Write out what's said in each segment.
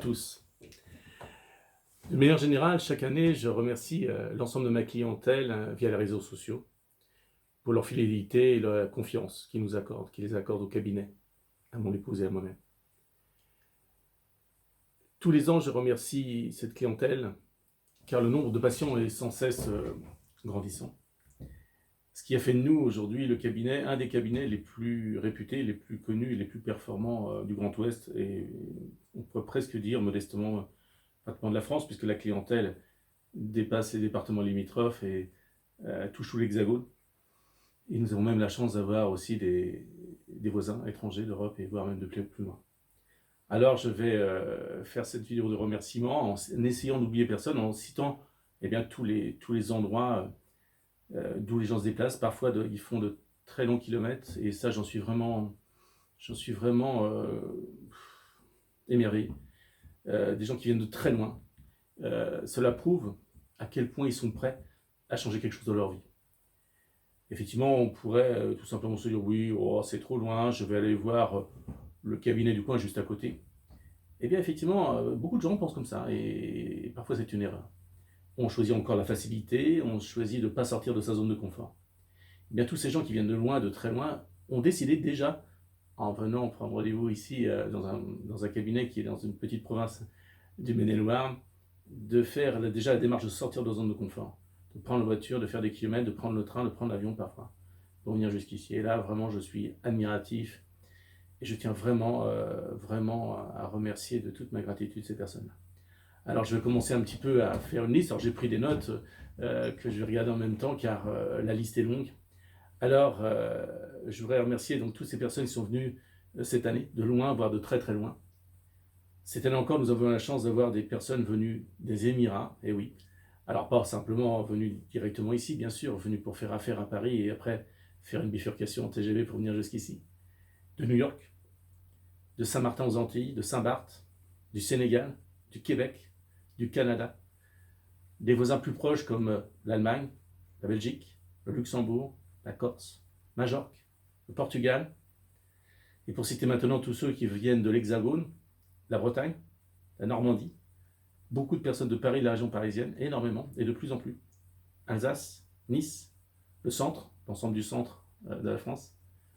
Tous. De manière générale, chaque année, je remercie l'ensemble de ma clientèle via les réseaux sociaux pour leur fidélité et leur confiance qu'ils nous accordent, qu'ils les accordent au cabinet, à mon épouse et à moi-même. Tous les ans, je remercie cette clientèle car le nombre de patients est sans cesse grandissant. Ce qui a fait de nous aujourd'hui le cabinet, un des cabinets les plus réputés, les plus connus et les plus performants du Grand Ouest et on peut presque dire modestement pratiquement de la France puisque la clientèle dépasse les départements limitrophes et touche tout l'Hexagone. Et nous avons même la chance d'avoir aussi des voisins étrangers d'Europe et voire même de plus loin. Alors je vais faire cette vidéo de remerciement en essayant d'oublier personne, en citant tous les endroits d'où les gens se déplacent. Parfois ils font de très longs kilomètres et ça j'en suis vraiment émerveillé. Des gens qui viennent de très loin. Cela prouve à quel point ils sont prêts à changer quelque chose dans leur vie. Effectivement, on pourrait tout simplement se dire oui, oh, c'est trop loin, je vais aller voir le cabinet du coin juste à côté. Eh bien, effectivement, beaucoup de gens pensent comme ça, et parfois c'est une erreur. On choisit encore la facilité, on choisit de ne pas sortir de sa zone de confort. Eh bien, tous ces gens qui viennent de loin, de très loin, ont décidé déjà, en venant prendre rendez-vous ici dans un cabinet qui est dans une petite province du Maine-et-Loire, de faire déjà la démarche de sortir de la zone de confort, de prendre la voiture, de faire des kilomètres, de prendre le train, de prendre l'avion parfois, pour venir jusqu'ici. Et là, vraiment, je suis admiratif et je tiens vraiment à remercier de toute ma gratitude ces personnes-là. Alors, je vais commencer un petit peu à faire une liste. Alors, j'ai pris des notes que je vais regarder en même temps car la liste est longue. Alors, je voudrais remercier donc toutes ces personnes qui sont venues cette année, de loin, voire de très très loin. Cette année encore, nous avons la chance d'avoir des personnes venues des Émirats, et oui. Alors, pas simplement venues directement ici, bien sûr, venues pour faire affaire à Paris et après faire une bifurcation en TGV pour venir jusqu'ici. De New York, de Saint-Martin aux Antilles, de Saint-Barth, du Sénégal, du Québec, du Canada, des voisins plus proches comme l'Allemagne, la Belgique, le Luxembourg, la Corse, Majorque, le Portugal, et pour citer maintenant tous ceux qui viennent de l'Hexagone, la Bretagne, la Normandie, beaucoup de personnes de Paris, de la région parisienne, énormément, et de plus en plus. Alsace, Nice, le centre, l'ensemble du centre de la France,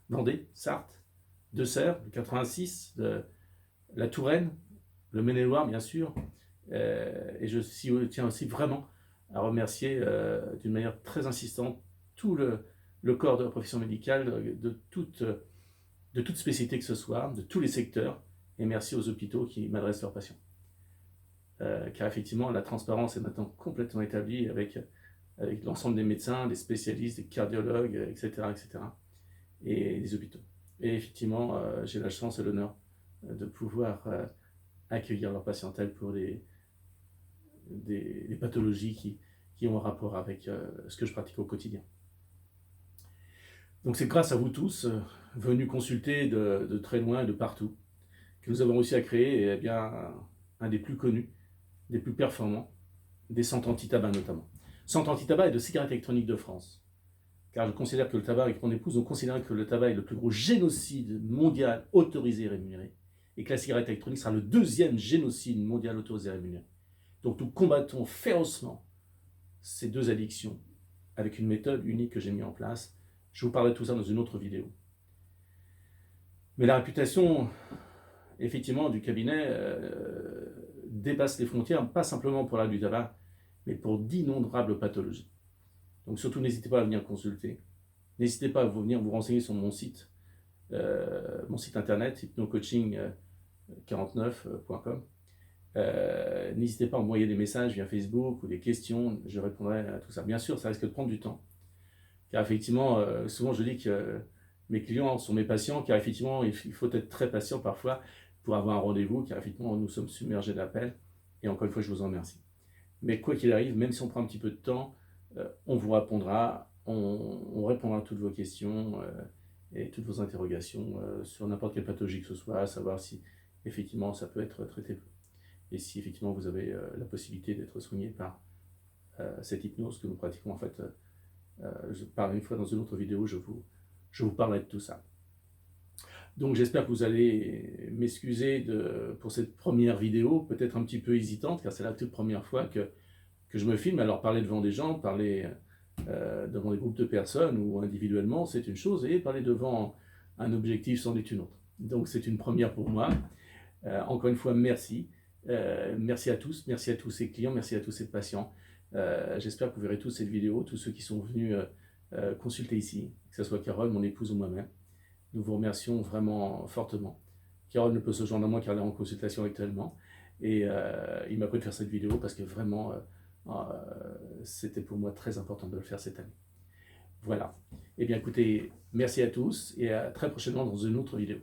Vendée, Sarthe, Deux-Sèvres, le 86, la Touraine, le Maine-et-Loire, bien sûr. Et je tiens aussi vraiment à remercier d'une manière très insistante tout le corps de la profession médicale, de toute spécialité que ce soit, de tous les secteurs, et merci aux hôpitaux qui m'adressent leurs patients. Car effectivement, la transparence est maintenant complètement établie avec l'ensemble des médecins, des spécialistes, des cardiologues, etc., et des hôpitaux. Et effectivement, j'ai la chance et l'honneur de pouvoir accueillir leur patientèle pour des pathologies qui ont un rapport avec ce que je pratique au quotidien. Donc c'est grâce à vous tous, venus consulter de très loin, de partout, que nous avons réussi à créer un des plus connus, des plus performants, des centres anti-tabac notamment. Centre anti-tabac et de cigarettes électroniques de France. Car je considère que le tabac, avec mon épouse, on considère que le tabac est le plus gros génocide mondial autorisé et rémunéré, et que la cigarette électronique sera le deuxième génocide mondial autorisé et rémunéré. Donc nous combattons férocement ces deux addictions avec une méthode unique que j'ai mise en place. Je vous parlerai de tout ça dans une autre vidéo. Mais la réputation, effectivement, du cabinet dépasse les frontières, pas simplement pour l'arrêt du tabac, mais pour d'innombrables pathologies. Donc surtout, n'hésitez pas à venir consulter. N'hésitez pas à venir vous renseigner sur mon site internet, hypnocoaching49.com. N'hésitez pas à envoyer des messages via Facebook ou des questions, je répondrai à tout ça. Bien sûr, ça risque de prendre du temps, car effectivement, souvent je dis que mes clients sont mes patients, car effectivement, il faut être très patient parfois pour avoir un rendez-vous, car effectivement, nous sommes submergés d'appels, et encore une fois, je vous en remercie. Mais quoi qu'il arrive, même si on prend un petit peu de temps, on vous répondra, on répondra à toutes vos questions et toutes vos interrogations sur n'importe quelle pathologie que ce soit, à savoir si effectivement ça peut être traité et si effectivement vous avez la possibilité d'être soigné par cette hypnose que nous pratiquons. En fait, je parle une fois dans une autre vidéo, je vous parlerai de tout ça. Donc j'espère que vous allez m'excuser pour cette première vidéo, peut-être un petit peu hésitante, car c'est la toute première fois que je me filme. Alors parler devant des gens, parler devant des groupes de personnes ou individuellement, c'est une chose, et parler devant un objectif, c'en est une autre. Donc c'est une première pour moi. Encore une fois, merci. Merci à tous ces clients, merci à tous ces patients. J'espère que vous verrez tous cette vidéo, tous ceux qui sont venus consulter ici, que ce soit Carole, mon épouse ou moi-même. Nous vous remercions vraiment fortement. Carole ne peut se joindre à moi car elle est en consultation actuellement. Et il m'a pris de faire cette vidéo parce que vraiment, c'était pour moi très important de le faire cette année. Voilà. Eh bien écoutez, merci à tous et à très prochainement dans une autre vidéo.